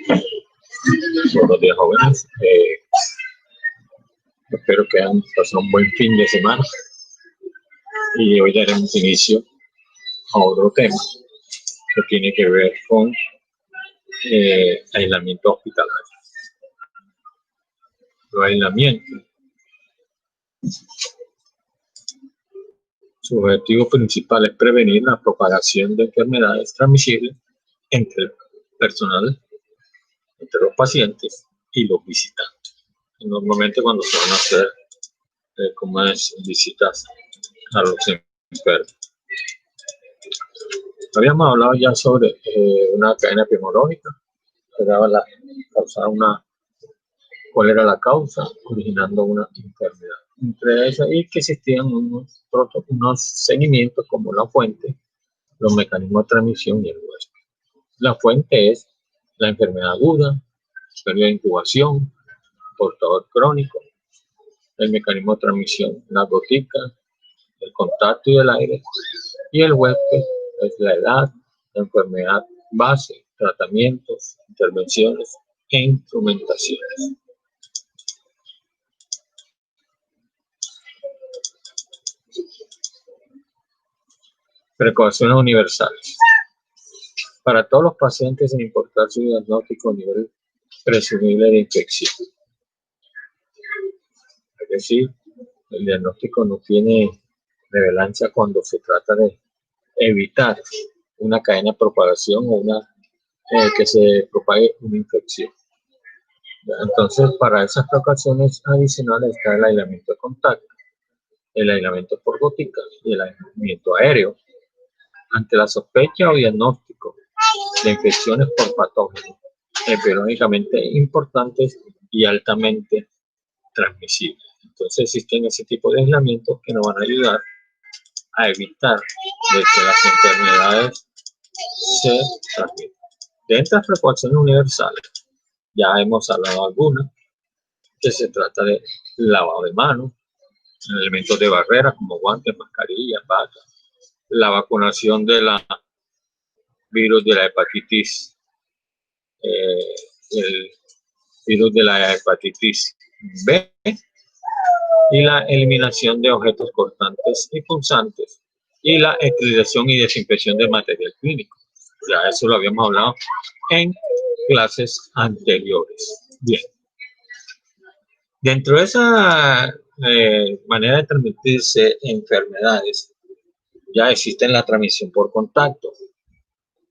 Buenos días, jóvenes. Espero que hayan pasado un buen fin de semana. Y hoy daremos inicio a otro tema que tiene que ver con aislamiento hospitalario. El aislamiento, su objetivo principal es prevenir la propagación de enfermedades transmisibles entre el personal, entre los pacientes y los visitantes. Normalmente cuando se van a hacer visitas a los enfermos. Habíamos hablado ya sobre una cadena epidemiológica que cuál era la causa originando una enfermedad. Entre esas, y que existían unos seguimientos como la fuente, los mecanismos de transmisión y el huésped. La fuente es la enfermedad aguda, periodo de incubación, portador crónico, el mecanismo de transmisión, la gotica, el contacto y el aire, y el huésped es la edad, la enfermedad base, tratamientos, intervenciones e instrumentaciones. Precauciones universales. Para todos los pacientes, sin importar su diagnóstico o nivel presumible de infección. Es decir, el diagnóstico no tiene relevancia cuando se trata de evitar una cadena de propagación o que se propague una infección. Entonces, para esas precauciones adicionales está el aislamiento de contacto, el aislamiento por gotica y el aislamiento aéreo. Ante la sospecha o diagnóstico de infecciones por patógenos epidemiológicamente importantes y altamente transmisibles. Entonces existen ese tipo de aislamientos que nos van a ayudar a evitar de que las enfermedades se transmitan. De estas precauciones universales, ya hemos hablado de algunas, que se trata de lavado de manos, elementos de barrera como guantes, mascarillas, batas, la vacunación de la virus de la hepatitis, el virus de la hepatitis B, y la eliminación de objetos cortantes y punzantes, y la esterilización y desinfección del material clínico. Ya eso lo habíamos hablado en clases anteriores. Bien. Dentro de esa manera de transmitirse enfermedades, ya existe la transmisión por contacto,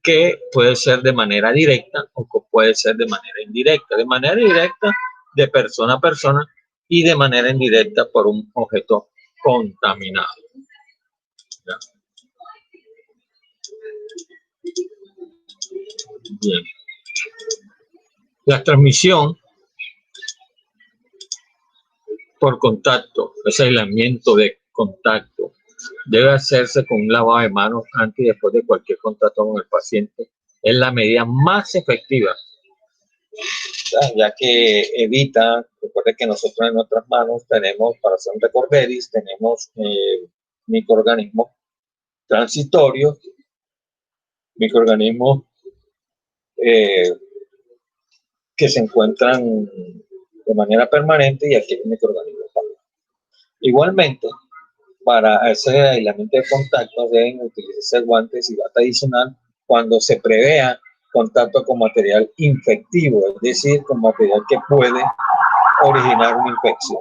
que puede ser de manera directa o puede ser de manera indirecta. De manera directa, de persona a persona, y de manera indirecta por un objeto contaminado. ¿Ya? Bien. La transmisión por contacto, ese aislamiento de contacto, debe hacerse con un lavado de manos antes y después de cualquier contacto con el paciente. Es la medida más efectiva, ya que evita, recuerde que nosotros en nuestras manos tenemos, para hacer un recorderis, tenemos microorganismos transitorios, microorganismos que se encuentran de manera permanente, y aquí hay microorganismos también. Igualmente, para ese aislamiento de contacto deben utilizarse guantes y bata adicional cuando se prevea contacto con material infectivo, es decir, con material que puede originar una infección.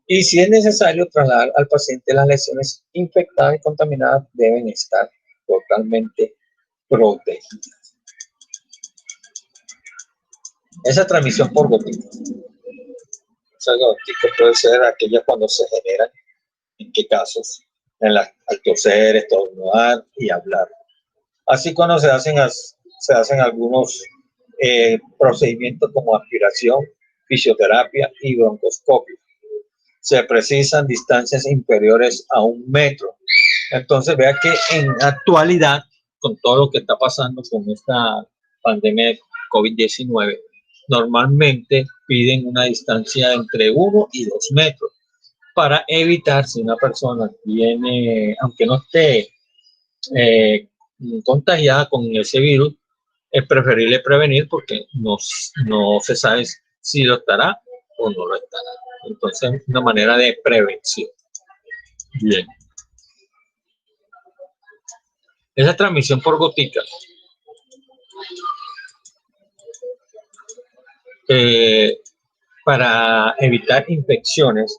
Y si es necesario trasladar al paciente, las lesiones infectadas y contaminadas deben estar totalmente protegidas. Esa transmisión por gotica. Esa gotica puede ser aquella cuando se generan, ¿en qué casos? Al toser, estornudar y hablar. Así cuando se hacen algunos procedimientos como aspiración, fisioterapia y broncoscopio. Se precisan distancias inferiores a 1 metro. Entonces vea que en actualidad, con todo lo que está pasando con esta pandemia de COVID-19, normalmente piden una distancia entre 1 y 2 metros para evitar, si una persona tiene, aunque no esté contagiada con ese virus, es preferible prevenir porque no se sabe si lo estará o no lo estará. Entonces, una manera de prevención. Bien. Esa transmisión por goticas para evitar infecciones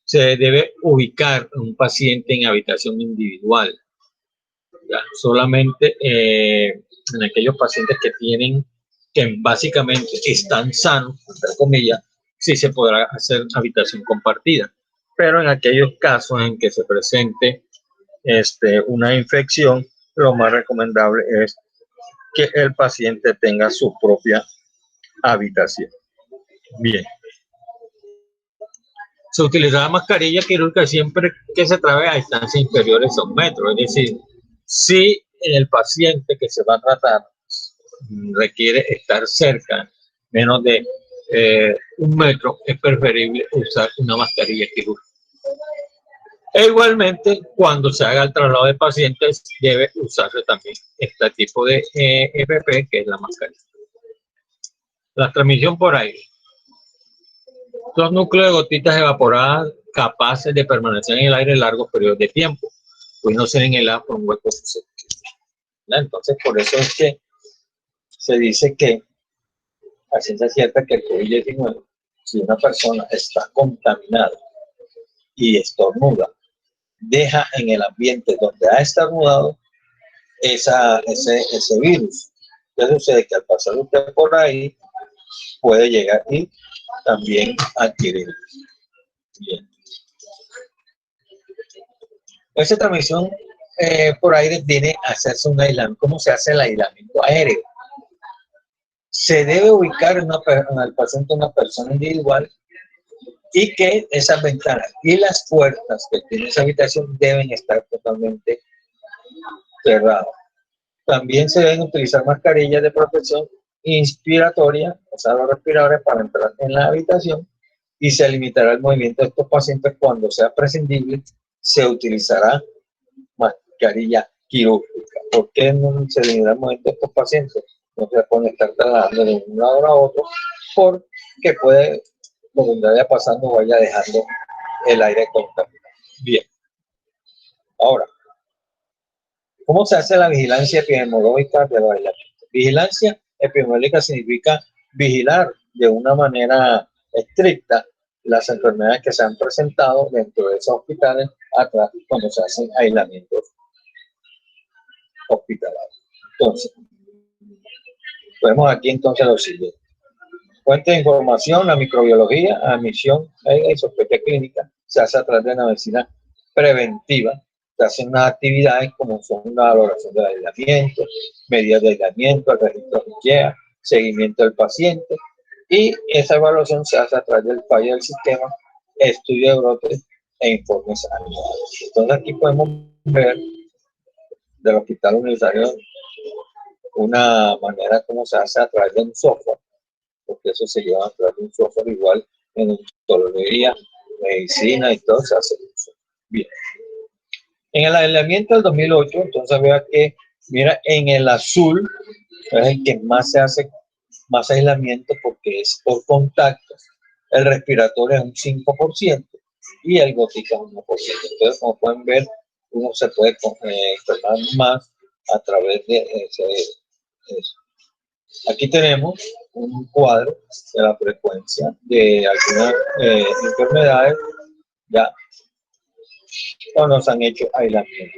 se debe ubicar un paciente en habitación individual. ¿Ya? Solamente en aquellos pacientes que básicamente están sanos, entre comillas, sí se podrá hacer habitación compartida. Pero en aquellos casos en que se presente una infección, lo más recomendable es que el paciente tenga su propia habitación. Bien. Se utilizará mascarilla quirúrgica siempre que se trabaje a distancias inferiores a 1 metro. Es decir, si el paciente que se va a tratar requiere estar cerca, menos de 1 metro, es preferible usar una mascarilla quirúrgica. E igualmente, cuando se haga el traslado de pacientes, debe usarse también este tipo de EPP, que es la mascarilla. La transmisión por aire. Los núcleos de gotitas evaporadas capaces de permanecer en el aire largos periodos de tiempo, pues no ser inhaladas por un hueco susceptible. Entonces, por eso es que se dice que, a ciencia cierta, que el COVID-19, si una persona está contaminada y estornuda, deja en el ambiente donde ha estornudado ese virus. ¿Qué sucede? Que al pasar usted por ahí, puede llegar y también adquirir. Bien. Esa transmisión por aire tiene que hacerse un aislamiento. ¿Cómo se hace el aislamiento aéreo? Se debe ubicar en el paciente una persona individual y que esas ventanas y las puertas que tiene esa habitación deben estar totalmente cerradas. También se deben utilizar mascarillas de protección inspiratoria, o sea, los respiradores para entrar en la habitación, y se limitará el movimiento de estos pacientes cuando sea prescindible. Se utilizará mascarilla quirúrgica. ¿Por qué no se limita el movimiento de estos pacientes? No se pueden estar trasladando de un lado a otro porque puede, por donde vaya pasando, vaya dejando el aire contaminado. Bien. Ahora, ¿cómo se hace la vigilancia epidemiológica de los aislamientos? Vigilancia epidemiológica significa vigilar de una manera estricta las enfermedades que se han presentado dentro de esos hospitales atrás cuando se hacen aislamientos hospitalarios. Entonces, vemos aquí entonces lo siguiente. Fuente de información, la microbiología, admisión y sospecha clínica, se hace a través de la medicina preventiva. Se hacen unas actividades como son la valoración del aislamiento, medidas de aislamiento, el registro de IKEA, seguimiento del paciente, y esa evaluación se hace a través del fallo del sistema, estudio de brotes e informes anuales. Entonces aquí podemos ver del Hospital Universitario una manera como se hace a través de un software, porque eso se lleva a través de un software igual en odontología, medicina y todo se hace. Bien. En el aislamiento del 2008, entonces vea que, mira, en el azul es el que más se hace, más aislamiento porque es por contacto. El respiratorio es un 5% y el gótica es un 1%. Entonces, como pueden ver, uno se puede enfermar más a través de eso. Aquí tenemos un cuadro de la frecuencia de algunas enfermedades ya cuando nos han hecho aislamientos.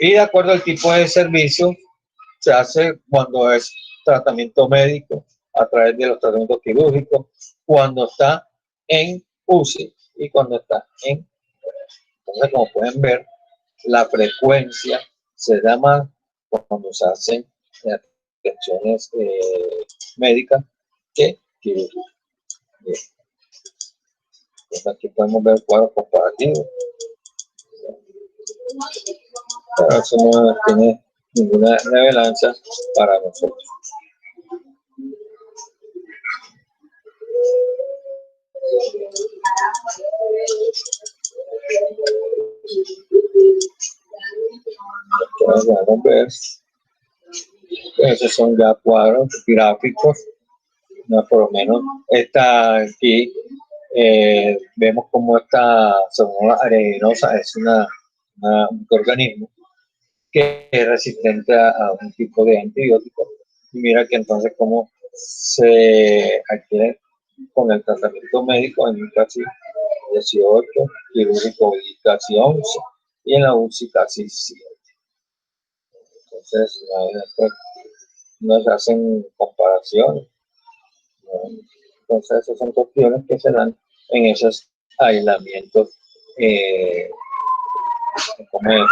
Y de acuerdo al tipo de servicio, se hace cuando es tratamiento médico, a través de los tratamientos quirúrgicos, cuando está en UCI y cuando está en... Entonces, como pueden ver, la frecuencia se da más cuando se hacen atenciones médicas que quirúrgicas. Entonces, aquí podemos ver cuadros comparativos. Pero eso no tiene ninguna relevancia para nosotros. Vamos a ver. Esos son ya cuadros gráficos, ¿no? Por lo menos esta aquí, vemos como esta sonora arenosa es un organismo que es resistente a un tipo de antibiótico. Y mira que entonces cómo se adquiere con el tratamiento médico en un casi 18, quirúrgico casi 11 y en la UCI casi 7. Entonces, no se hacen comparaciones, ¿no? Entonces, esas son cuestiones que se dan en esos aislamientos, como es.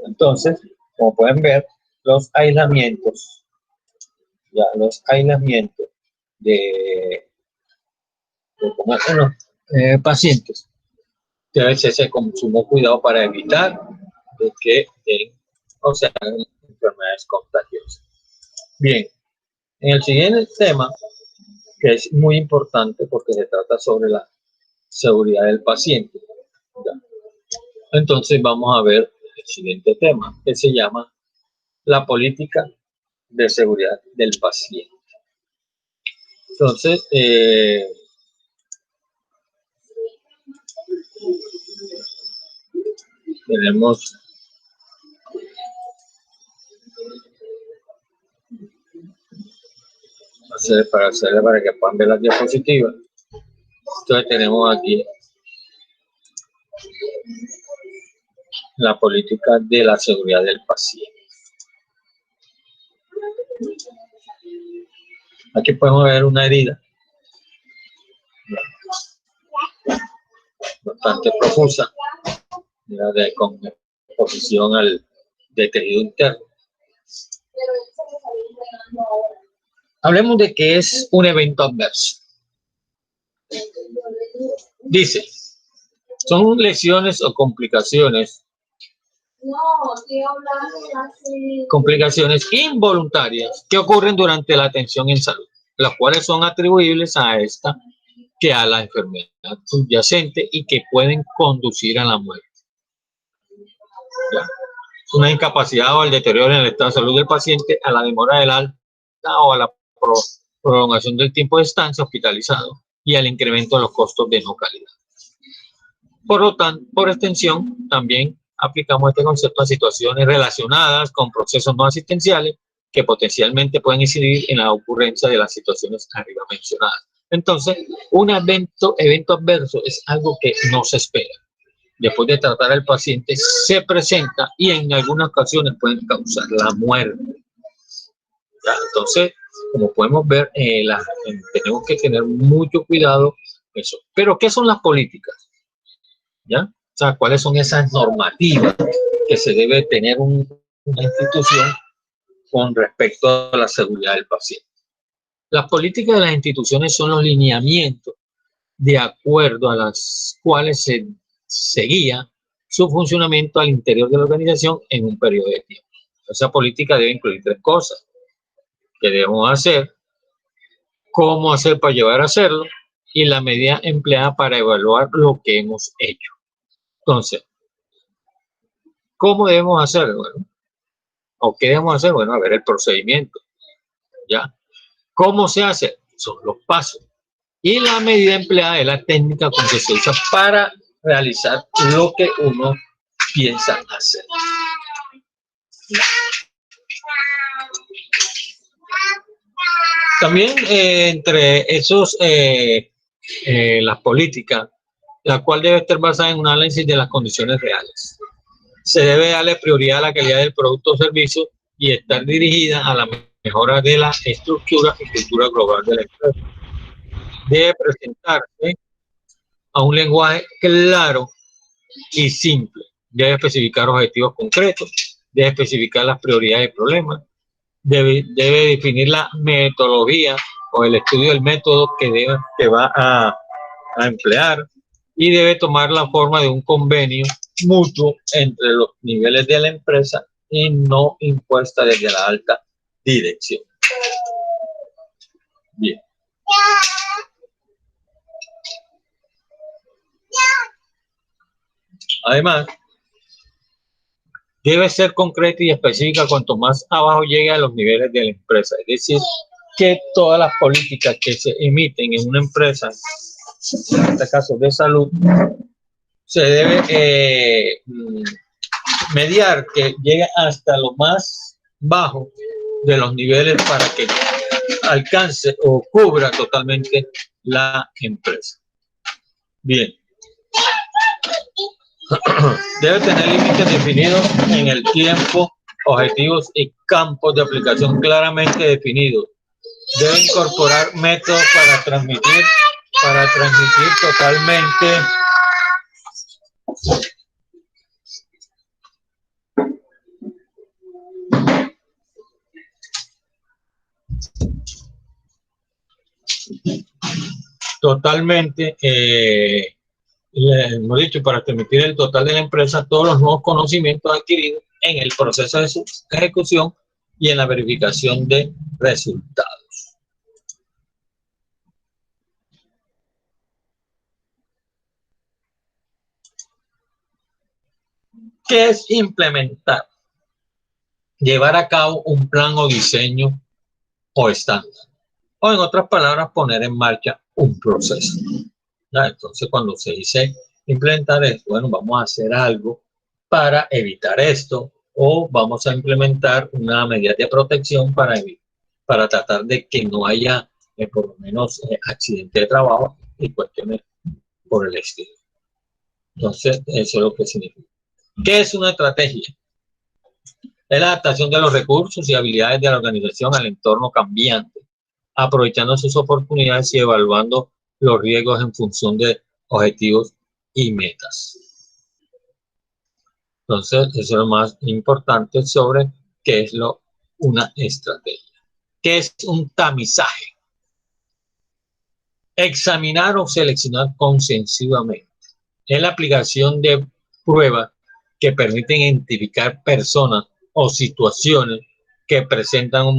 Entonces, como pueden ver, los aislamientos, los aislamientos de, pacientes debe ser con sumo cuidado para evitar de que o sea, enfermedades contagiosas. Bien, en el siguiente tema, que es muy importante porque se trata sobre la seguridad del paciente. ¿Ya? Entonces vamos a ver el siguiente tema, que se llama la política de seguridad del paciente. Entonces, tenemos para que puedan ver las diapositivas. Entonces tenemos aquí la política de la seguridad del paciente. Aquí podemos ver una herida bastante profusa, con exposición de tejido interno. Hablemos de qué es un evento adverso. Dice, son lesiones o complicaciones involuntarias que ocurren durante la atención en salud, las cuales son atribuibles a esta que a la enfermedad subyacente y que pueden conducir a la muerte. Ya. Una incapacidad o el deterioro en el estado de salud del paciente, a la demora del alta o a la prolongación del tiempo de estancia hospitalizado y al incremento de los costos de no calidad. Por lo tanto, por extensión, también aplicamos este concepto a situaciones relacionadas con procesos no asistenciales que potencialmente pueden incidir en la ocurrencia de las situaciones arriba mencionadas. Entonces, un evento adverso es algo que no se espera. Después de tratar al paciente, se presenta y en algunas ocasiones pueden causar la muerte. ¿Ya? Entonces, como podemos ver, tenemos que tener mucho cuidado con eso. Pero, ¿qué son las políticas? ¿Ya? O sea, ¿cuáles son esas normativas que se debe tener una institución con respecto a la seguridad del paciente? Las políticas de las instituciones son los lineamientos de acuerdo a las cuales se seguía su funcionamiento al interior de la organización en un periodo de tiempo. Esa política debe incluir 3 cosas: qué debemos hacer, cómo hacer para llevar a hacerlo y la medida empleada para evaluar lo que hemos hecho. Entonces, ¿cómo debemos hacerlo? Bueno, ¿o qué debemos hacer? Bueno, a ver el procedimiento, ¿ya? ¿Cómo se hace? Son los pasos. Y la medida empleada es la técnica con que se usa para realizar lo que uno piensa hacer. También entre esos, las políticas, la cual debe estar basada en un análisis de las condiciones reales. Se debe darle prioridad a la calidad del producto o servicio y estar dirigida a la mejora de la estructura y cultura global de la empresa. Debe presentarse a un lenguaje claro y simple. Debe especificar objetivos concretos, debe especificar las prioridades y problemas, debe definir la metodología o el estudio del método que va a emplear y debe tomar la forma de un convenio mutuo entre los niveles de la empresa y no impuesta desde la alta dirección. Bien. Además, debe ser concreta y específica cuanto más abajo llegue a los niveles de la empresa. Es decir, que todas las políticas que se emiten en una empresa, en este caso de salud, se debe mediar que llegue hasta lo más bajo de los niveles para que alcance o cubra totalmente la empresa. Bien. Debe tener límites definidos en el tiempo, objetivos y campos de aplicación claramente definidos. Debe incorporar métodos para transmitir totalmente, hemos dicho, para transmitir el total de la empresa todos los nuevos conocimientos adquiridos en el proceso de su ejecución y en la verificación de resultados. ¿Qué es implementar? Llevar a cabo un plan o diseño o estándar. O en otras palabras, poner en marcha un proceso. ¿Ya? Entonces, cuando se dice implementar es, bueno, vamos a hacer algo para evitar esto, o vamos a implementar una medida de protección para tratar de que no haya, por lo menos, accidente de trabajo y cuestiones por el estilo. Entonces, eso es lo que significa. ¿Qué es una estrategia? Es la adaptación de los recursos y habilidades de la organización al entorno cambiante, aprovechando sus oportunidades y evaluando los riesgos en función de objetivos y metas. Entonces, eso es lo más importante sobre qué es una estrategia. ¿Qué es un tamizaje? Examinar o seleccionar consensivamente. Es la aplicación de pruebas que permiten identificar personas o situaciones que presentan un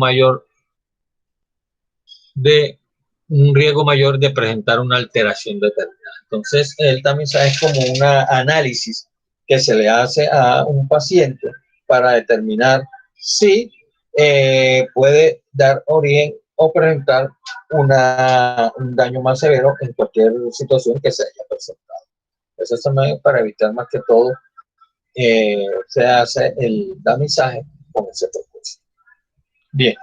riesgo mayor de presentar una alteración determinada. Entonces, el tamizaje es como un análisis que se le hace a un paciente para determinar si puede dar origen o presentar un daño más severo en cualquier situación que se haya presentado. Eso es también para evitar más que todo se hace el tamizaje con ese propósito. Bien.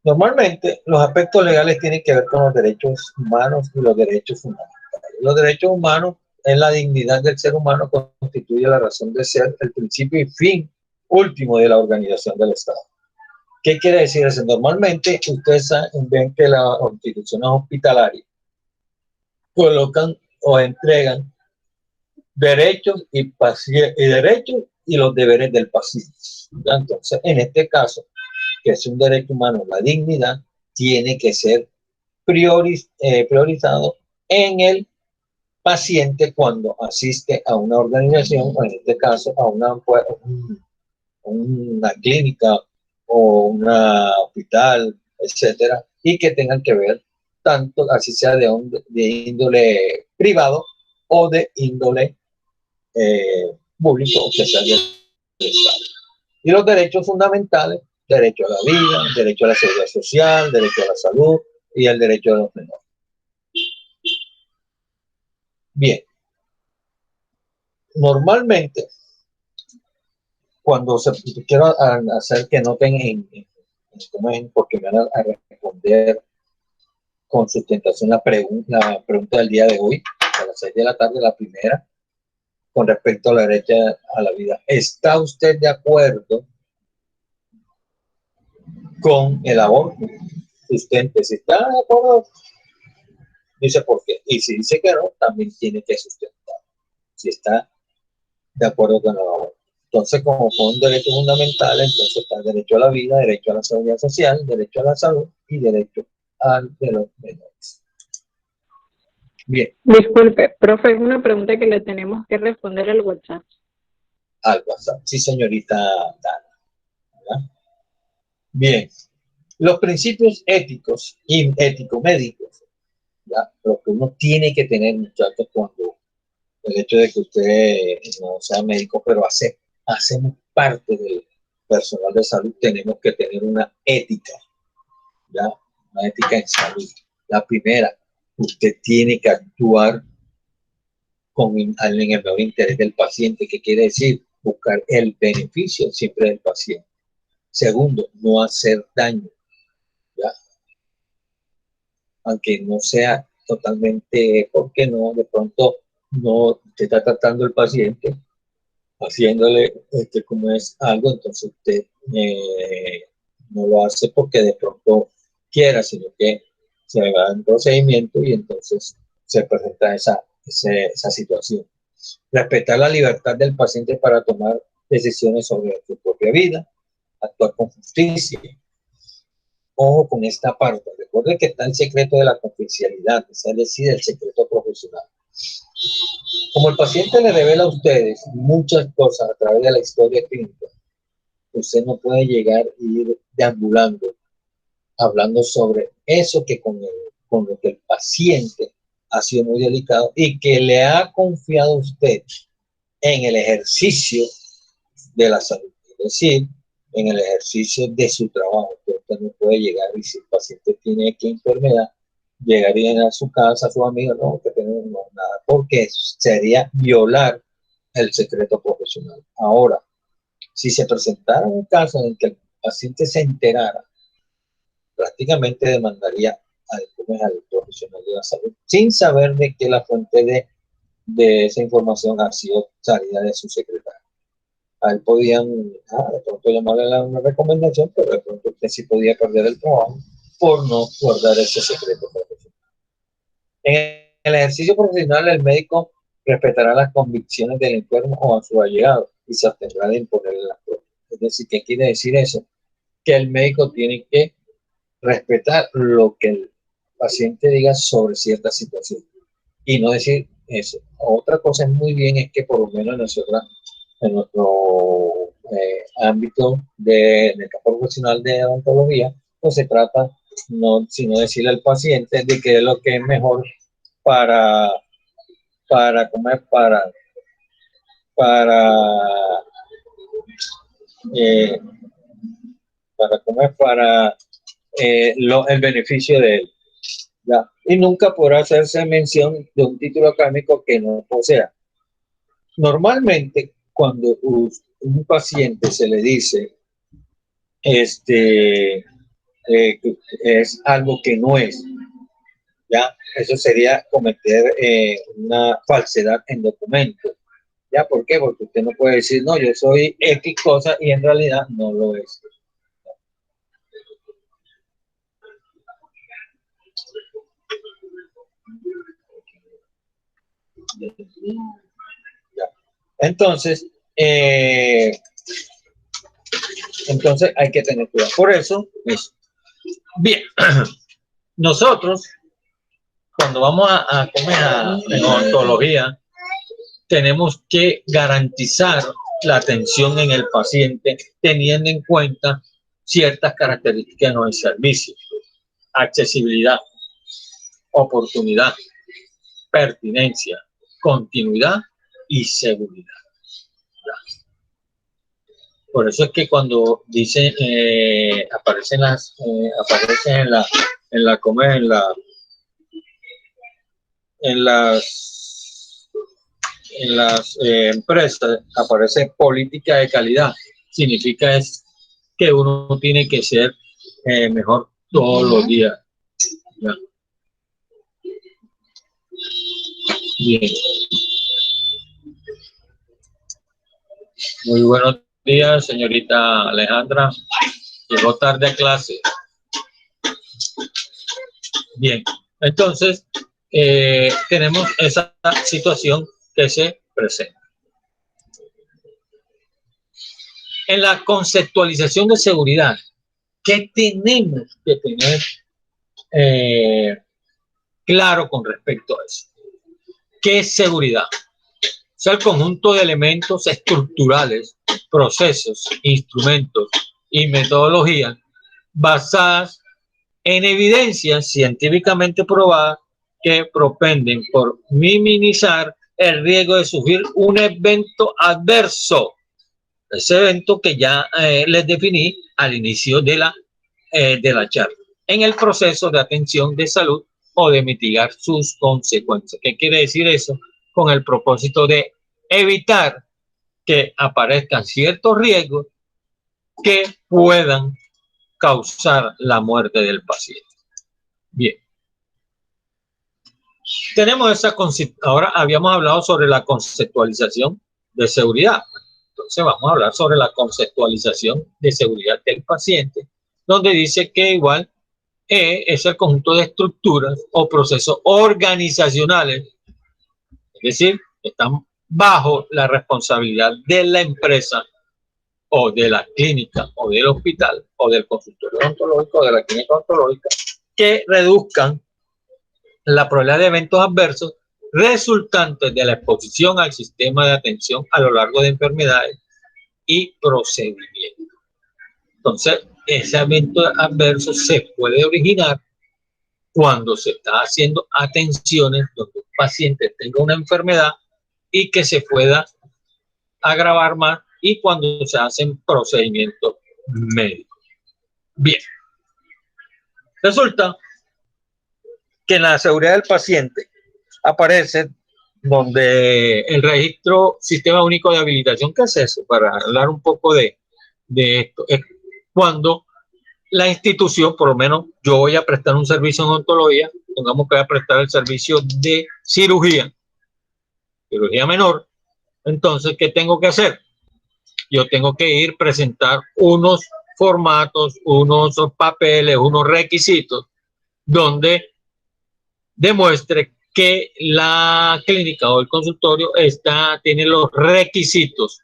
Normalmente, los aspectos legales tienen que ver con los derechos humanos y los derechos fundamentales. Los derechos humanos es la dignidad del ser humano, constituye la razón de ser, el principio y fin último de la organización del Estado. ¿Qué quiere decir eso? Normalmente, ustedes ven que las instituciones hospitalarias colocan o entregan derechos y derechos y los deberes del paciente. Entonces, en este caso, que es un derecho humano, la dignidad, tiene que ser priorizado en el paciente cuando asiste a una organización, o en este caso a una clínica o un hospital, etcétera, y que tengan que ver tanto, así sea de índole privado o de índole público, que sea del Estado. Y los derechos fundamentales: derecho a la vida, derecho a la seguridad social, derecho a la salud y el derecho de los menores. Bien. Normalmente, cuando quiero hacer que noten porque me van a responder con sustentación la pregunta del día de hoy, a las 6 de la tarde, la primera, con respecto a la derecho a la vida. ¿Está usted de acuerdo con el aborto? Usted, si está de acuerdo, dice por qué. Y si dice que no, también tiene que sustentar si está de acuerdo con el aborto. Entonces, como son derechos fundamentales, entonces está el derecho a la vida, derecho a la seguridad social, derecho a la salud y derecho de los menores. Bien. Disculpe, profe, es una pregunta que le tenemos que responder al WhatsApp. Al WhatsApp, sí, señorita Dana. Bien. Los principios éticos y ético-médicos, lo que uno tiene que tener, muchachos, cuando el hecho de que usted no sea médico, pero hacemos parte del personal de salud, tenemos que tener una ética, ¿ya? Una ética en salud. La primera, usted tiene que actuar en el mejor interés del paciente, que quiere decir buscar el beneficio siempre del paciente. Segundo, no hacer daño, ¿ya? Aunque no sea totalmente, porque no, de pronto no te está tratando el paciente, haciéndole como es algo, entonces usted no lo hace porque de pronto quiera, sino que se va en procedimiento y entonces se presenta esa situación. Respetar la libertad del paciente para tomar decisiones sobre su propia vida, actuar con justicia. Ojo con esta parte, recuerden que está el secreto de la confidencialidad, es decir, el secreto profesional. Como el paciente le revela a ustedes muchas cosas a través de la historia clínica, usted no puede llegar e ir deambulando, hablando sobre eso que con lo que el paciente ha sido muy delicado y que le ha confiado a usted en el ejercicio de la salud, es decir, en el ejercicio de su trabajo. Usted no puede llegar y si el paciente tiene qué enfermedad, llegaría a su casa, a su amigo, no, que tenemos nada, porque sería violar el secreto profesional. Ahora, si se presentara un caso en que el paciente se enterara, prácticamente demandaría al profesional de la salud, sin saber de que la fuente de esa información ha sido salida de su secretario. A él podían, de pronto llamarle una recomendación, pero de pronto usted sí podía perder el trabajo por no guardar ese secreto profesional. En el ejercicio profesional, el médico respetará las convicciones del enfermo o a su allegado y se abstendrá de imponerle las pruebas. Es decir, ¿qué quiere decir eso? Que el médico tiene que respetar lo que el paciente diga sobre cierta situación y no decir eso. Otra cosa es muy bien es que por lo menos en nuestro ámbito del campo profesional de odontología, pues se trata no sino decirle al paciente de qué es lo que es mejor para comer, para comer, el beneficio de él, ¿ya? Y nunca podrá hacerse mención de un título académico que no posea. Normalmente, cuando un paciente se le dice que es algo que no es, ya, eso sería cometer una falsedad en documentos. ¿Ya? ¿Por qué? Porque usted no puede decir, no, yo soy X cosa y en realidad no lo es. Ya. Entonces hay que tener cuidado. Por eso, bien, nosotros cuando vamos a comer en odontología, tenemos que garantizar la atención en el paciente teniendo en cuenta ciertas características del servicio: accesibilidad, oportunidad, pertinencia, continuidad y seguridad. Por eso es que cuando dicen aparecen en las empresas, aparece política de calidad. Significa es que uno tiene que ser mejor todos los días. ¿Ya? Bien. Muy buenos días, señorita Alejandra. Llegó tarde a clase. Bien, entonces tenemos esa situación que se presenta. En la conceptualización de seguridad, ¿qué tenemos que tener claro con respecto a eso? ¿Qué es seguridad? Es el conjunto de elementos estructurales, procesos, instrumentos y metodologías basadas en evidencias científicamente probadas que propenden por minimizar el riesgo de sufrir un evento adverso. Ese evento que ya les definí al inicio de la charla, en el proceso de atención de salud o de mitigar sus consecuencias. ¿Qué quiere decir eso? Con el propósito de evitar que aparezcan ciertos riesgos que puedan causar la muerte del paciente. Bien. Tenemos esa ahora habíamos hablado sobre la conceptualización de seguridad. Entonces vamos a hablar sobre la conceptualización de seguridad del paciente, donde dice que igual es el conjunto de estructuras o procesos organizacionales, es decir, están bajo la responsabilidad de la empresa o de la clínica o del hospital o del consultorio odontológico o de la clínica odontológica, que reduzcan la probabilidad de eventos adversos resultantes de la exposición al sistema de atención a lo largo de enfermedades y procedimientos. Entonces, ese evento adverso se puede originar cuando se está haciendo atenciones donde un paciente tenga una enfermedad y que se pueda agravar más, y cuando se hacen procedimientos médicos. Bien. Resulta que en la seguridad del paciente aparece donde el registro Sistema Único de Habilitación. ¿Qué es eso? Para hablar un poco de esto. Es cuando la institución, por lo menos yo voy a prestar un servicio en odontología, pongamos que voy a prestar el servicio de cirugía menor. Entonces, ¿qué tengo que hacer? Yo tengo que ir a presentar unos formatos, unos papeles, unos requisitos donde demuestre que la clínica o el consultorio tiene los requisitos,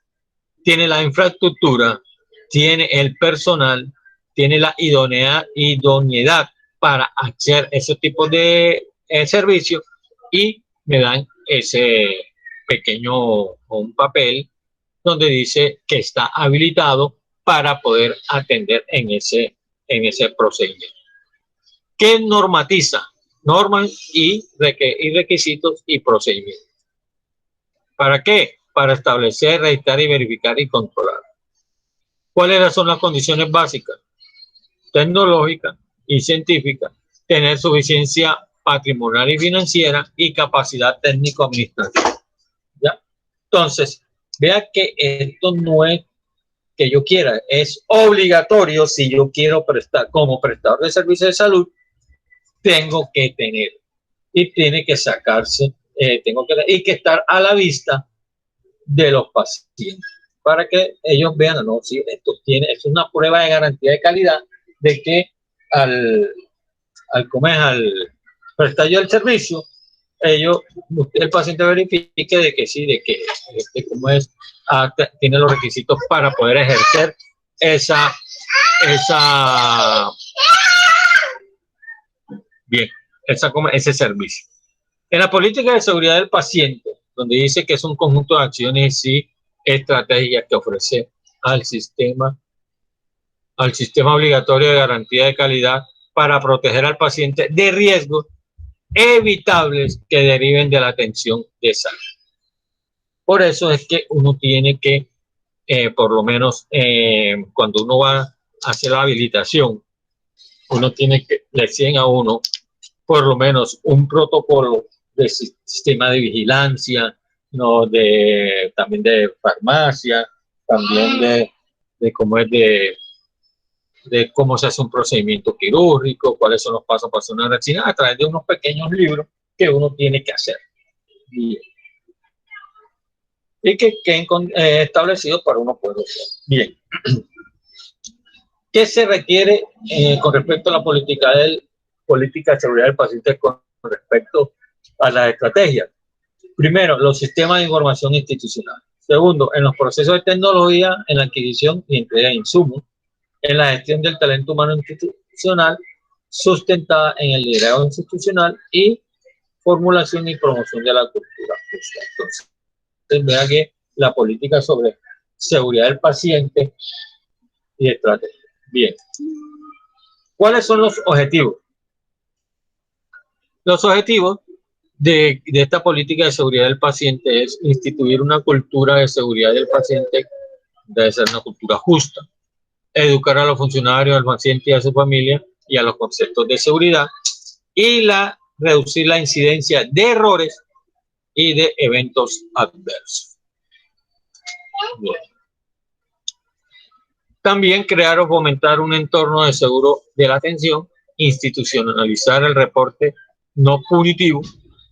tiene la infraestructura, tiene el personal, tiene la idoneidad para hacer ese tipo de servicio, y me dan ese pequeño un papel donde dice que está habilitado para poder atender en ese procedimiento. ¿Qué normatiza? Normas y requisitos y procedimientos. ¿Para qué? Para establecer, registrar y verificar y controlar. ¿Cuáles son las condiciones básicas? Tecnológica y científica, tener suficiencia patrimonial y financiera y capacidad técnico-administrativa. ¿Ya? Entonces, vea que esto no es que yo quiera, es obligatorio. Si yo quiero prestar como prestador de servicios de salud, tengo que tener, y tiene que sacarse, y que estar a la vista de los pacientes para que ellos vean, no, si esto es una prueba de garantía de calidad de que al prestar yo el servicio, el paciente verifique de que sí, de que tiene los requisitos para poder ejercer ese servicio. En la política de seguridad del paciente, donde dice que es un conjunto de acciones y estrategias que ofrece al sistema obligatorio de garantía de calidad para proteger al paciente de riesgos evitables que deriven de la atención de salud. Por eso es que uno tiene que, por lo menos cuando uno va a hacer la habilitación, uno tiene que, le exigen a uno por lo menos un protocolo de sistema de vigilancia, ¿no? También de farmacia, también de cómo se hace un procedimiento quirúrgico, cuáles son los pasos para hacer una resina, a través de unos pequeños libros que uno tiene que hacer. Y que queden establecidos para uno poder hacer. Bien. ¿Qué se requiere con respecto a la política de seguridad del paciente con respecto a la estrategia? Primero, los sistemas de información institucional. Segundo, en los procesos de tecnología, en la adquisición y entrega de insumos, en la gestión del talento humano institucional, sustentada en el liderazgo institucional y formulación y promoción de la cultura justa. Entonces, vea que la política sobre seguridad del paciente y estrategia. Bien. ¿Cuáles son los objetivos? Los objetivos de esta política de seguridad del paciente es instituir una cultura de seguridad del paciente, debe ser una cultura justa, educar a los funcionarios, al paciente y a su familia y a los conceptos de seguridad y reducir la incidencia de errores y de eventos adversos. Bien. También crear o fomentar un entorno de seguro de la atención, institucionalizar el reporte no punitivo,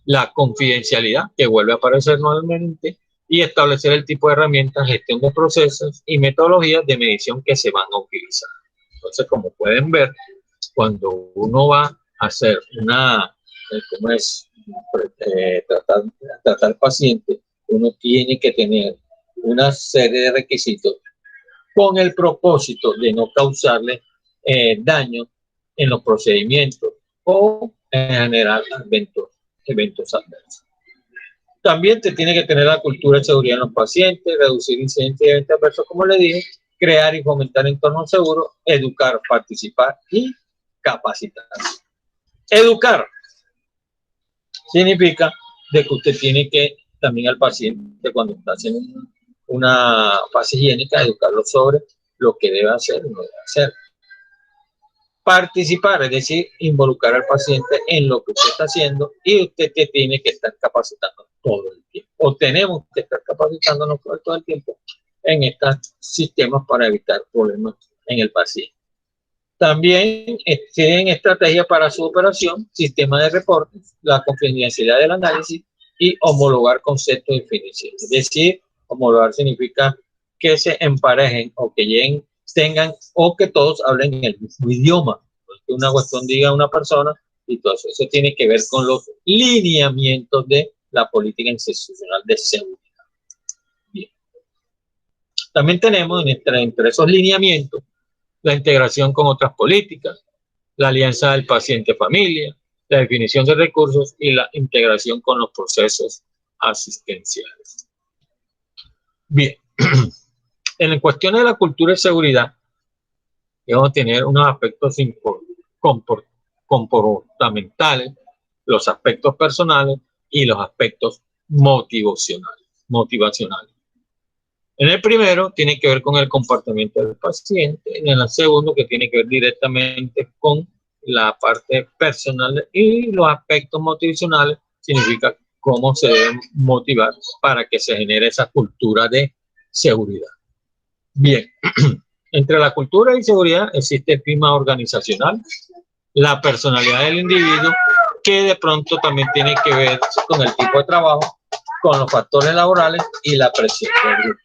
la confidencialidad, que vuelve a aparecer nuevamente, y establecer el tipo de herramientas, gestión de procesos y metodologías de medición que se van a utilizar. Entonces, como pueden ver, cuando uno va a hacer tratar paciente, uno tiene que tener una serie de requisitos con el propósito de no causarle daño en los procedimientos o generar eventos adversos. También te tiene que tener la cultura de seguridad en los pacientes, reducir incidentes y eventos adversos, como le dije, crear y fomentar entornos seguros, educar, participar y capacitar. Educar significa de que usted tiene que también al paciente, cuando está haciendo una fase higiénica, educarlo sobre lo que debe hacer y no debe hacer. Participar, es decir, involucrar al paciente en lo que usted está haciendo y usted que tiene que estar capacitando todo el tiempo. O tenemos que estar capacitándonos todo el tiempo en estos sistemas para evitar problemas en el paciente. También tienen estrategias para su operación, sistema de reportes, la confidencialidad del análisis y homologar conceptos y definiciones. Es decir, homologar significa que se emparejen o que tengan o que todos hablen el mismo idioma. No es que una cuestión diga a una persona y todo eso. Eso tiene que ver con los lineamientos de la política institucional de seguridad. Bien. También tenemos entre esos lineamientos la integración con otras políticas, la alianza del paciente-familia, la definición de recursos y la integración con los procesos asistenciales. Bien, en cuestiones de la cultura de seguridad, vamos a tener unos aspectos comportamentales, los aspectos personales y los aspectos motivacionales. En el primero tiene que ver con el comportamiento del paciente, en el segundo que tiene que ver directamente con la parte personal y los aspectos motivacionales significa cómo se debe motivar para que se genere esa cultura de seguridad. Bien, entre la cultura y seguridad existe el clima organizacional, la personalidad del individuo, que de pronto también tiene que ver con el tipo de trabajo, con los factores laborales y la presión del grupo.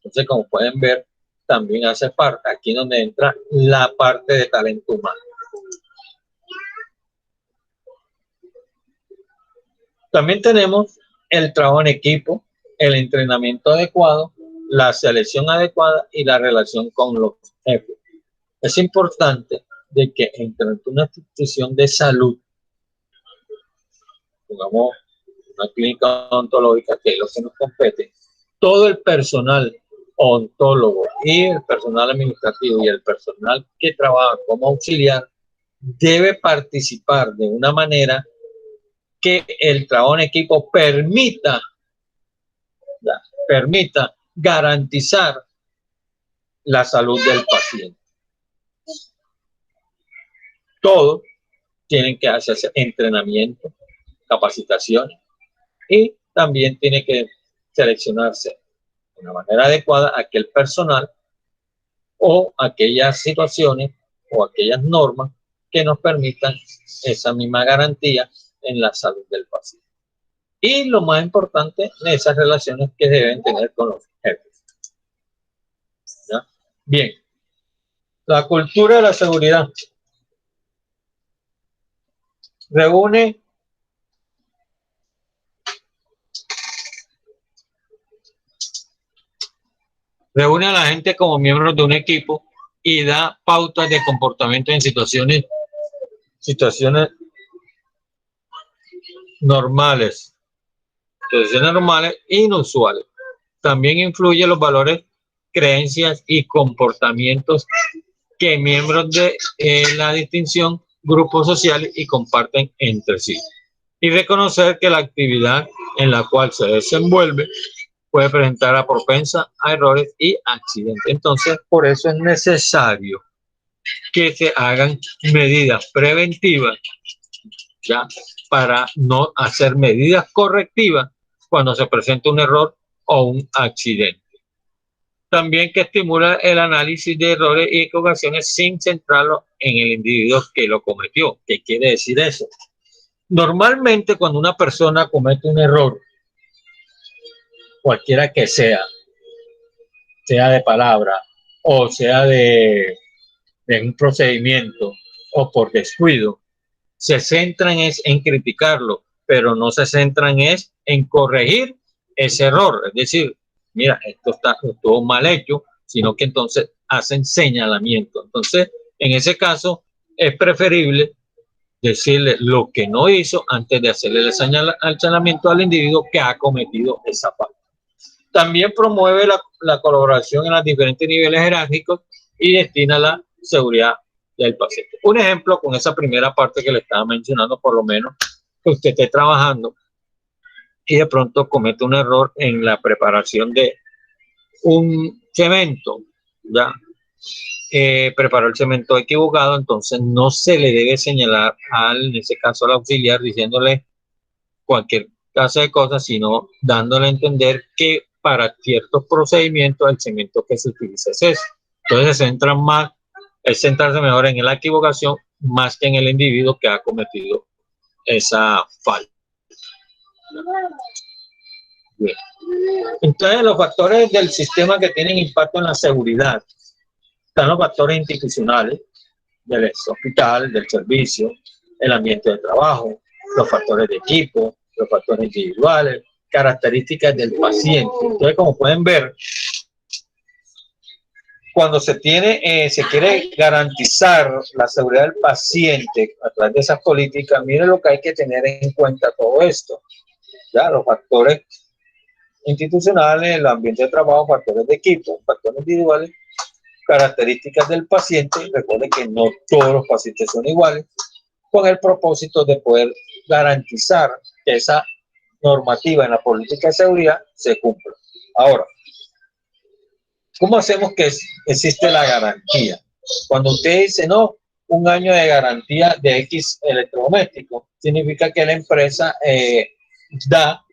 Entonces, como pueden ver, también hace parte, aquí donde entra la parte de talento humano. También tenemos el trabajo en equipo, el entrenamiento adecuado, la selección adecuada y la relación con los jefes. Es importante de que entre una institución de salud, digamos, una clínica odontológica, que es lo que nos compete, todo el personal odontólogo y el personal administrativo y el personal que trabaja como auxiliar debe participar de una manera que el trabajo en equipo permita garantizar la salud del paciente. Todos tienen que hacerse entrenamiento, capacitación y también tiene que seleccionarse de una manera adecuada aquel personal o aquellas situaciones o aquellas normas que nos permitan esa misma garantía en la salud del paciente. Y lo más importante, esas relaciones que deben tener con los jefes. ¿Ya? Bien, la cultura de la seguridad reúne a la gente como miembros de un equipo y da pautas de comportamiento en situaciones normales inusuales. También influye los valores, creencias y comportamientos que miembros de la distinción, grupos sociales y comparten entre sí. y reconocer que la actividad en la cual se desenvuelve puede presentar a propensa a errores y accidentes. Entonces, por eso es necesario que se hagan medidas preventivas, ¿ya?, para no hacer medidas correctivas cuando se presenta un error o un accidente. También que estimula el análisis de errores y equivocaciones sin centrarlo en el individuo que lo cometió. ¿Qué quiere decir eso? Normalmente cuando una persona comete un error, cualquiera que sea de palabra o sea de un procedimiento o por descuido, se centran en criticarlo, pero no se centran en corregir ese error. Es decir, mira, esto está todo mal hecho, sino que entonces hacen señalamiento. Entonces, en ese caso, es preferible decirle lo que no hizo antes de hacerle el señalamiento al individuo que ha cometido esa falta. También promueve la colaboración en los diferentes niveles jerárquicos y destina la seguridad del paciente. Un ejemplo con esa primera parte que le estaba mencionando, por lo menos, que usted esté trabajando y de pronto comete un error en la preparación de un cemento, ¿ya? Preparó el cemento equivocado, entonces no se le debe señalar en ese caso al auxiliar diciéndole cualquier clase de cosas, sino dándole a entender que para ciertos procedimientos el cemento que se utiliza es ese. Entonces es centrarse mejor en la equivocación más que en el individuo que ha cometido esa falta. Bien. Entonces, los factores del sistema que tienen impacto en la seguridad están los factores institucionales del hospital, del servicio, el ambiente de trabajo, los factores de equipo, los factores individuales, características del paciente. Entonces, como pueden ver, cuando se quiere garantizar la seguridad del paciente a través de esas políticas, miren lo que hay que tener en cuenta todo esto. Ya, los factores institucionales, el ambiente de trabajo, factores de equipo, factores individuales, características del paciente. Recuerden que no todos los pacientes son iguales, con el propósito de poder garantizar que esa normativa en la política de seguridad se cumpla. Ahora, ¿cómo hacemos que existe la garantía? Cuando usted dice, no, un año de garantía de X electrodoméstico, significa que la empresa da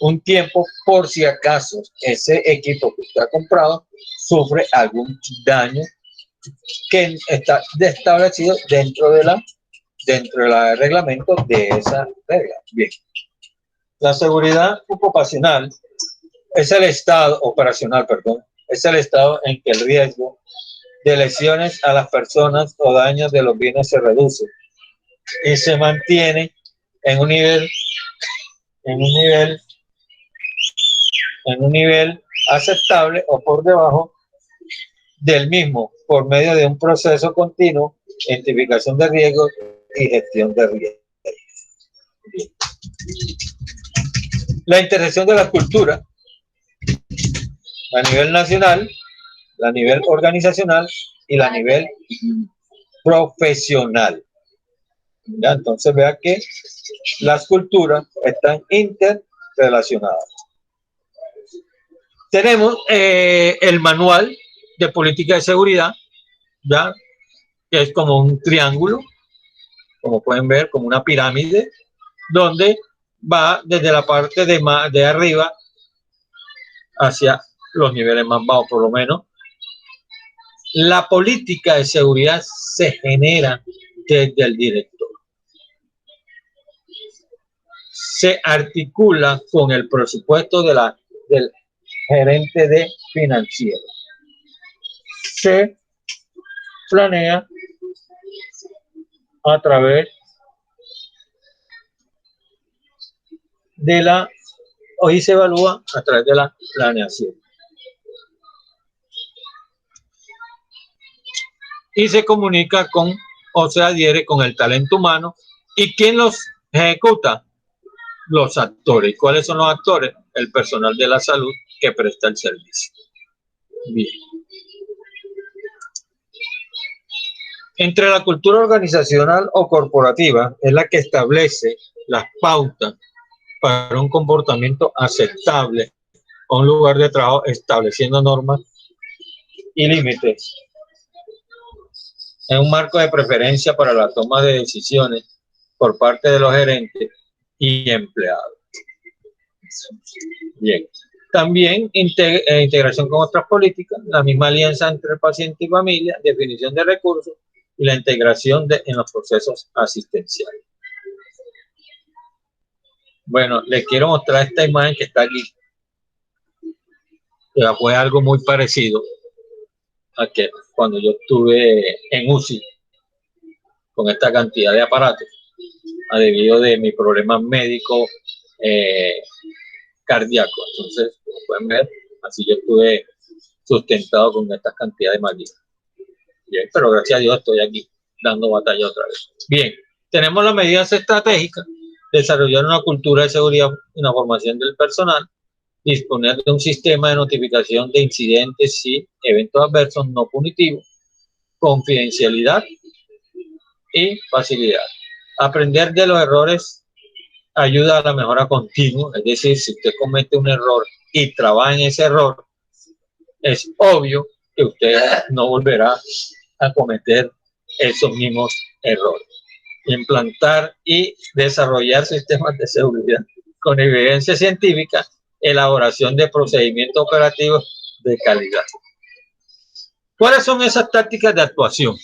un tiempo por si acaso ese equipo que usted ha comprado sufre algún daño que está establecido dentro del reglamento de esa regla. Bien. La seguridad ocupacional es el estado operacional, es el estado en que el riesgo de lesiones a las personas o daños de los bienes se reduce y se mantiene en un nivel aceptable o por debajo del mismo por medio de un proceso continuo, identificación de riesgos y gestión de riesgos. La intersección de la cultura a nivel nacional, a nivel organizacional y a nivel profesional. ¿Ya? Entonces vea que las culturas están interrelacionadas. Tenemos el manual de política de seguridad, ¿ya?, que es como un triángulo, como pueden ver, como una pirámide, donde va desde la parte de arriba hacia los niveles más bajos, por lo menos. La política de seguridad se genera desde el director. Se articula con el presupuesto del gerente de financiero. Se planea a través de hoy se evalúa a través de la planeación. Y se comunica o se adhiere con el talento humano. ¿Y quién los ejecuta? Los actores. ¿Y cuáles son los actores? El personal de la salud que presta el servicio. Bien. Entre la cultura organizacional o corporativa es la que establece las pautas para un comportamiento aceptable a un lugar de trabajo, estableciendo normas y límites en un marco de preferencia para la toma de decisiones por parte de los gerentes y empleados. Bien. También integración con otras políticas, la misma alianza entre paciente y familia, definición de recursos y la integración en los procesos asistenciales. Bueno, les quiero mostrar esta imagen que está aquí. Fue algo muy parecido a que cuando yo estuve en UCI con esta cantidad de aparatos, debido de mi problema médico cardíaco. Entonces, como pueden ver, así yo estuve sustentado con estas cantidades de máquinas. Bien, pero gracias a Dios estoy aquí dando batalla otra vez. Bien, tenemos las medidas estratégicas, desarrollar una cultura de seguridad y una formación del personal, disponer de un sistema de notificación de incidentes y eventos adversos no punitivos, confidencialidad y facilidad. Aprender de los errores ayuda a la mejora continua, es decir, si usted comete un error y trabaja en ese error, es obvio que usted no volverá a cometer esos mismos errores. Implantar y desarrollar sistemas de seguridad con evidencia científica, elaboración de procedimientos operativos de calidad. ¿Cuáles son esas tácticas de actuación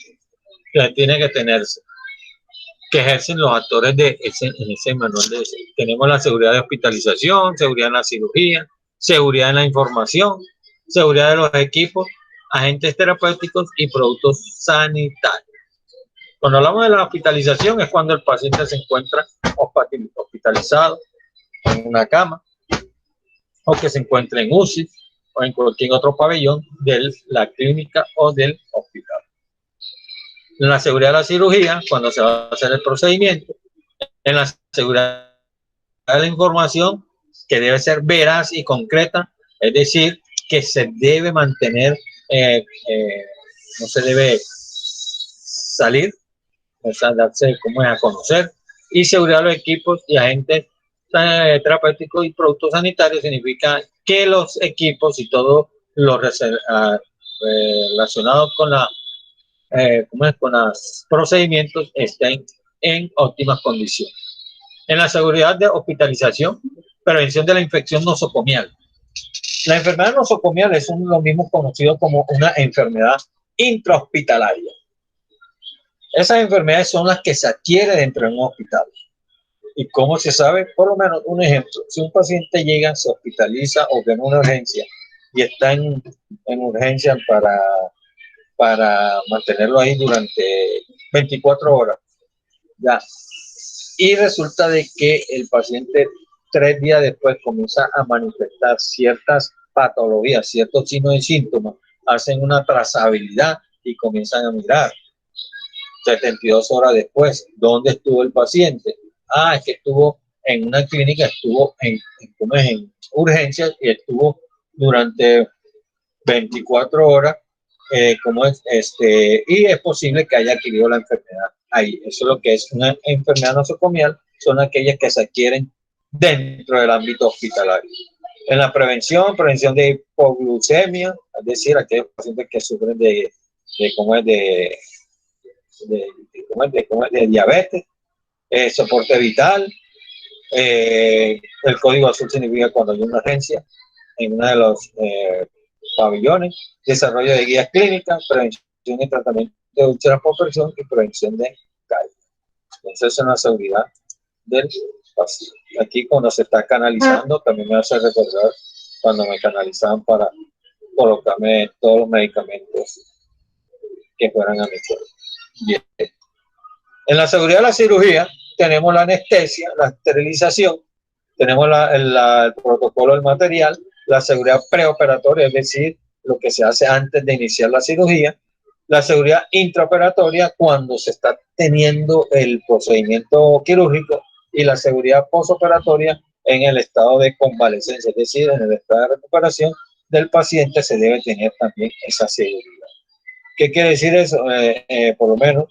que tienen que tenerse, que ejercen los actores en ese manual? Tenemos la seguridad de hospitalización, seguridad en la cirugía, seguridad en la información, seguridad de los equipos, agentes terapéuticos y productos sanitarios. Cuando hablamos de la hospitalización es cuando el paciente se encuentra hospitalizado en una cama o que se encuentra en UCI o en cualquier otro pabellón de la clínica o del hospital. En la seguridad de la cirugía, cuando se va a hacer el procedimiento. En la seguridad de la información, que debe ser veraz y concreta, es decir, que se debe mantener, no se debe salir, o sea, darse como es a conocer. Y seguridad de los equipos y agentes terapéuticos y productos sanitarios significa que los equipos y todo lo relacionado con con los procedimientos estén en óptimas condiciones. En la seguridad de hospitalización, prevención de la infección nosocomial. La enfermedad nosocomial es lo mismo conocido como una enfermedad intrahospitalaria. Esas enfermedades son las que se adquieren dentro de un hospital. ¿Y cómo se sabe? Por lo menos un ejemplo. Si un paciente llega, se hospitaliza o tiene una urgencia y está en urgencia para mantenerlo ahí durante 24 horas, ya. Y resulta de que el paciente 3 días después comienza a manifestar ciertas patologías, ciertos signos y síntomas, hacen una trazabilidad y comienzan a mirar 72 horas después, ¿dónde estuvo el paciente? Es que estuvo en una clínica, estuvo en urgencias y estuvo durante 24 horas, y es posible que haya adquirido la enfermedad ahí. Eso es lo que es una enfermedad nosocomial, son aquellas que se adquieren dentro del ámbito hospitalario. En la prevención de hipoglucemia, es decir, aquellos pacientes que sufren de diabetes, soporte vital, el código azul significa cuando hay una urgencia en uno de los pabellones, desarrollo de guías clínicas, prevención y tratamiento de úlceras por presión y prevención de caída. Entonces, es una seguridad del paciente. Aquí, cuando se está canalizando, también me hace recordar cuando me canalizaban para colocarme todos los medicamentos que fueran a mi cuerpo. Bien. En la seguridad de la cirugía, tenemos la anestesia, la esterilización, tenemos el protocolo del material, la seguridad preoperatoria, es decir, lo que se hace antes de iniciar la cirugía, la seguridad intraoperatoria cuando se está teniendo el procedimiento quirúrgico y la seguridad postoperatoria en el estado de convalecencia, es decir, en el estado de recuperación del paciente se debe tener también esa seguridad. ¿Qué quiere decir eso? Por lo menos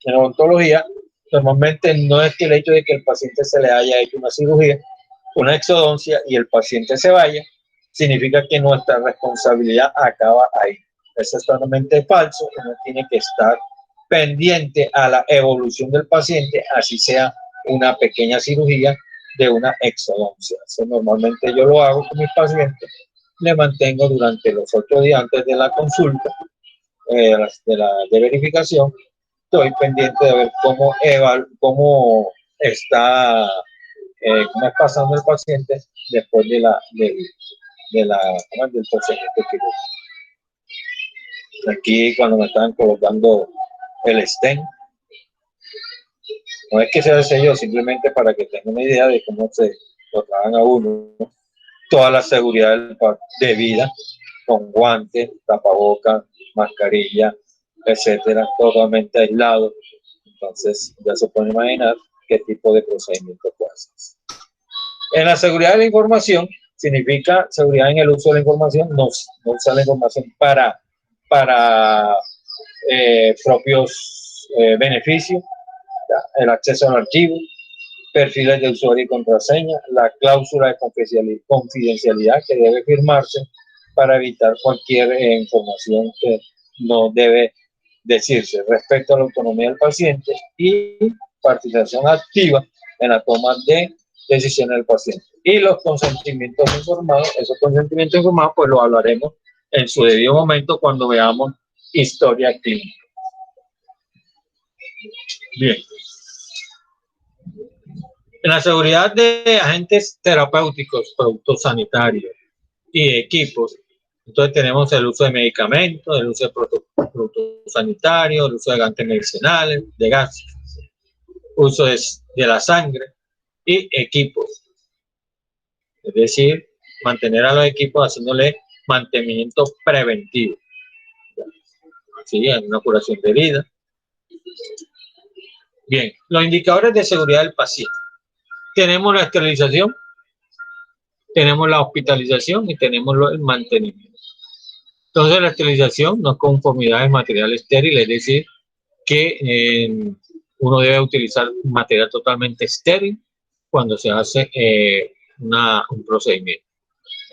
en odontología Normalmente no es que el hecho de que el paciente se le haya hecho una cirugía, una exodoncia y el paciente se vaya, significa que nuestra responsabilidad acaba ahí. Eso es totalmente falso. Uno tiene que estar pendiente a la evolución del paciente, así sea una pequeña cirugía de una exodoncia. Eso normalmente yo lo hago con mis pacientes, le mantengo durante los 8 días antes de la consulta, de verificación. Estoy pendiente de ver cómo está, cómo es pasando el paciente después del procedimiento quirúrgico. Aquí cuando me estaban colocando el stent, no es que sea ese yo, simplemente para que tengan una idea de cómo se lo traban a uno, toda la seguridad de vida, con guantes, tapabocas, mascarilla, etcétera, totalmente aislado. Entonces ya se puede imaginar qué tipo de procedimiento puede hacerse. En la seguridad de la información, significa seguridad en el uso de la información, no usar la información para propios beneficios, el acceso al archivo, perfiles de usuario y contraseña, la cláusula de confidencialidad que debe firmarse para evitar cualquier información que no debe decirse, respecto a la autonomía del paciente y participación activa en la toma de decisiones del paciente. Y los consentimientos informados, esos consentimientos informados pues lo hablaremos en su debido momento cuando veamos historia clínica. Bien. En la seguridad de agentes terapéuticos, productos sanitarios y equipos, entonces tenemos el uso de medicamentos, el uso de productos sanitarios, el uso de gantes medicinales, de gases, uso de la sangre y equipos. Es decir, mantener a los equipos haciéndole mantenimiento preventivo. Así, en una curación de herida. Bien, los indicadores de seguridad del paciente. Tenemos la esterilización, tenemos la hospitalización y tenemos el mantenimiento. Entonces, la esterilización no es conformidad de material estéril, es decir, que uno debe utilizar material totalmente estéril cuando se hace un procedimiento.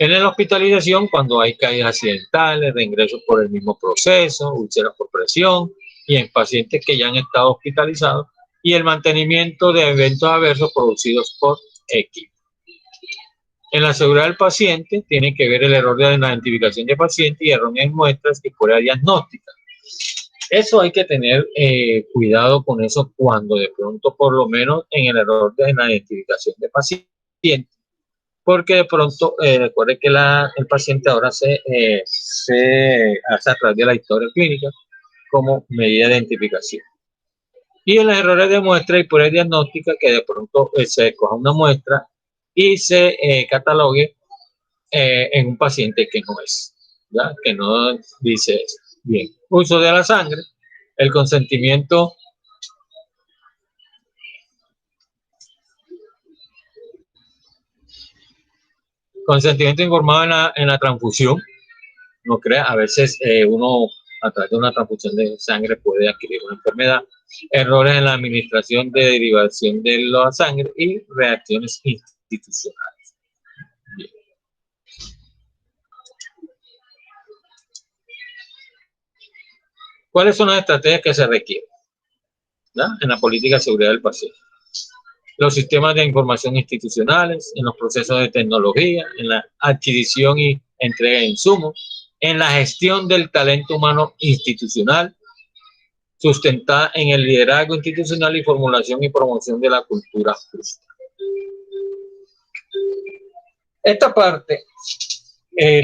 En la hospitalización, cuando hay caídas accidentales, reingresos por el mismo proceso, úlceras por presión y en pacientes que ya han estado hospitalizados, y el mantenimiento de eventos adversos producidos por equipo. En la seguridad del paciente tiene que ver el error de la identificación de paciente y erróneas muestras y pruebas diagnósticas. Eso hay que tener cuidado con eso cuando de pronto, por lo menos en el error de la identificación de paciente, porque de pronto recuerde que el paciente ahora se hace a través de la historia clínica como medida de identificación. Y en los errores de muestra y pruebas diagnósticas, que de pronto se coja una muestra y se catalogue en un paciente que no es, ¿ya? Que no dice eso. Bien, uso de la sangre, el consentimiento informado en la transfusión. No crea, a veces uno a través de una transfusión de sangre puede adquirir una enfermedad, errores en la administración de derivación de la sangre y reacciones institucionales. Bien. ¿Cuáles son las estrategias que se requieren, ¿ya?, en la política de seguridad del paciente? Los sistemas de información institucionales, en los procesos de tecnología, en la adquisición y entrega de insumos, en la gestión del talento humano institucional, sustentada en el liderazgo institucional y formulación y promoción de la cultura justa. Esta parte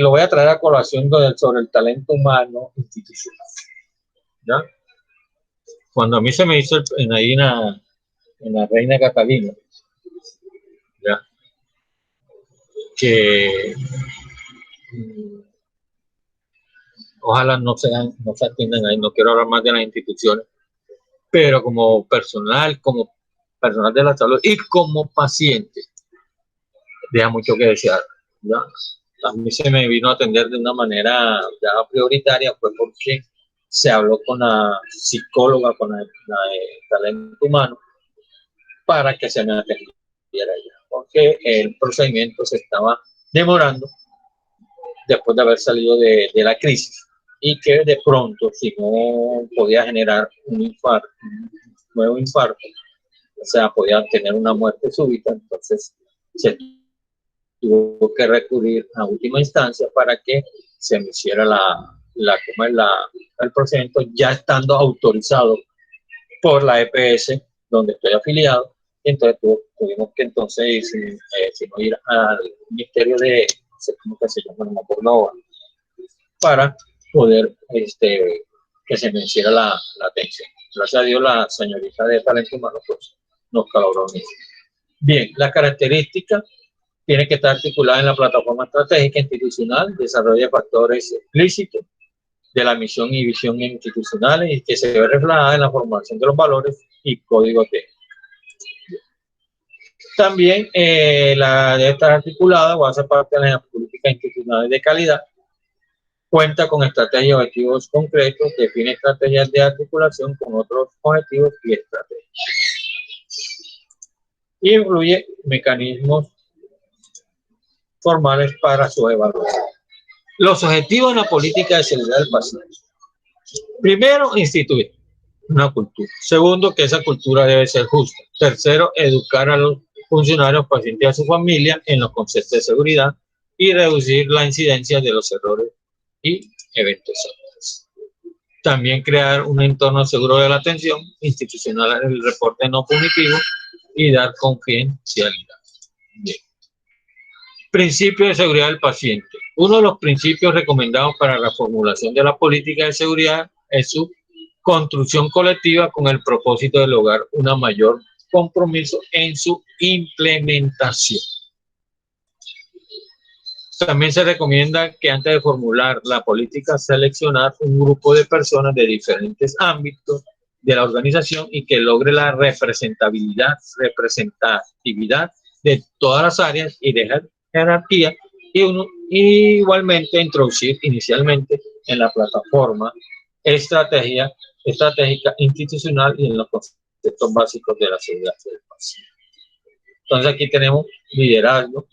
lo voy a traer a colación sobre el talento humano institucional, ¿ya? Cuando a mí se me hizo en la Reina Catalina, ¿ya?, que ojalá no se atiendan ahí, no quiero hablar más de las instituciones, pero como personal de la salud y como paciente, deja mucho que desear, ¿ya? A mí se me vino a atender de una manera ya prioritaria, fue porque se habló con la psicóloga, con la de talento humano, para que se me atendiera ya, porque el procedimiento se estaba demorando después de haber salido de la crisis, y que de pronto, si no podía generar un infarto, un nuevo infarto, o sea, podía tener una muerte súbita, entonces se tuvo que recurrir a última instancia para que se me hiciera el procedimiento, ya estando autorizado por la EPS donde estoy afiliado. Entonces tuvimos que entonces sino ir al Ministerio de, no sé cómo que se llama, no me acuerdo, para poder que se me hiciera la atención. Gracias a Dios la señorita de Talento Humano pues nos colaboró en eso. Bien, las características: tiene que estar articulada en la plataforma estratégica institucional, desarrolla factores explícitos de la misión y visión institucionales y que se ve reflejada en la formulación de los valores y códigos de. También debe estar articulada o hace parte de las políticas institucionales de calidad, cuenta con estrategias y objetivos concretos, define estrategias de articulación con otros objetivos y estrategias. Y incluye mecanismos formales para su evaluación. Los objetivos de la política de seguridad del paciente. Primero, instituir una cultura. Segundo, que esa cultura debe ser justa. Tercero, educar a los funcionarios, pacientes y a su familia en los conceptos de seguridad y reducir la incidencia de los errores y eventos adversos. También crear un entorno seguro de la atención institucional, el reporte no punitivo y dar confidencialidad. Bien. Principio de seguridad del paciente. Uno de los principios recomendados para la formulación de la política de seguridad es su construcción colectiva con el propósito de lograr un mayor compromiso en su implementación. También se recomienda que antes de formular la política, seleccionar un grupo de personas de diferentes ámbitos de la organización y que logre la representatividad de todas las áreas y de jerarquía, y igualmente introducir inicialmente en la plataforma estratégica institucional y en los conceptos básicos de la seguridad del paciente. Entonces aquí tenemos liderazgo,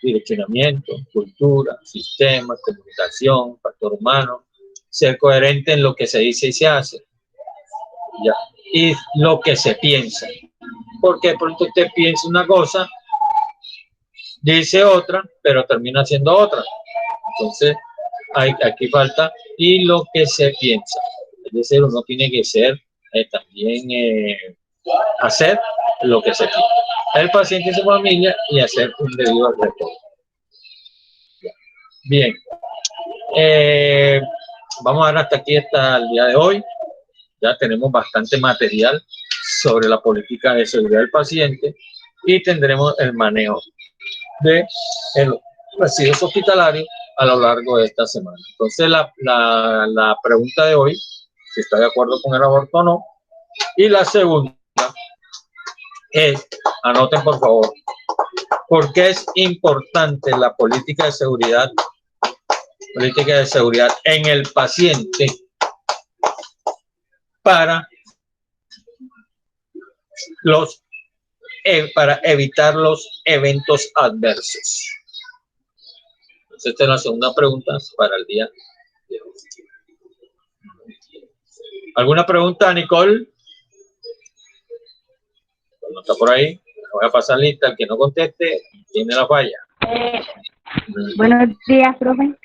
direccionamiento, cultura, sistema, comunicación, factor humano, ser coherente en lo que se dice y se hace, ¿ya? Y lo que se piensa, porque de pronto usted piensa una cosa, dice otra, pero termina haciendo otra. Entonces aquí falta y lo que se piensa, es decir, uno tiene que ser también hacer lo que se piensa, el paciente y su familia, y hacer un debido reporte. Bien, vamos a ver hasta aquí hasta el día de hoy. Ya tenemos bastante material sobre la política de seguridad del paciente y tendremos el manejo de los residuos hospitalarios a lo largo de esta semana. Entonces la pregunta de hoy, si está de acuerdo con el aborto o no, y la segunda es, anoten por favor, ¿por qué es importante la política de seguridad en el paciente para evitar los eventos adversos? Entonces, esta es la segunda pregunta para el día de hoy. ¿Alguna pregunta, Nicole? No está por ahí. Voy a pasar lista. El que no conteste tiene la falla. Buenos días, profe.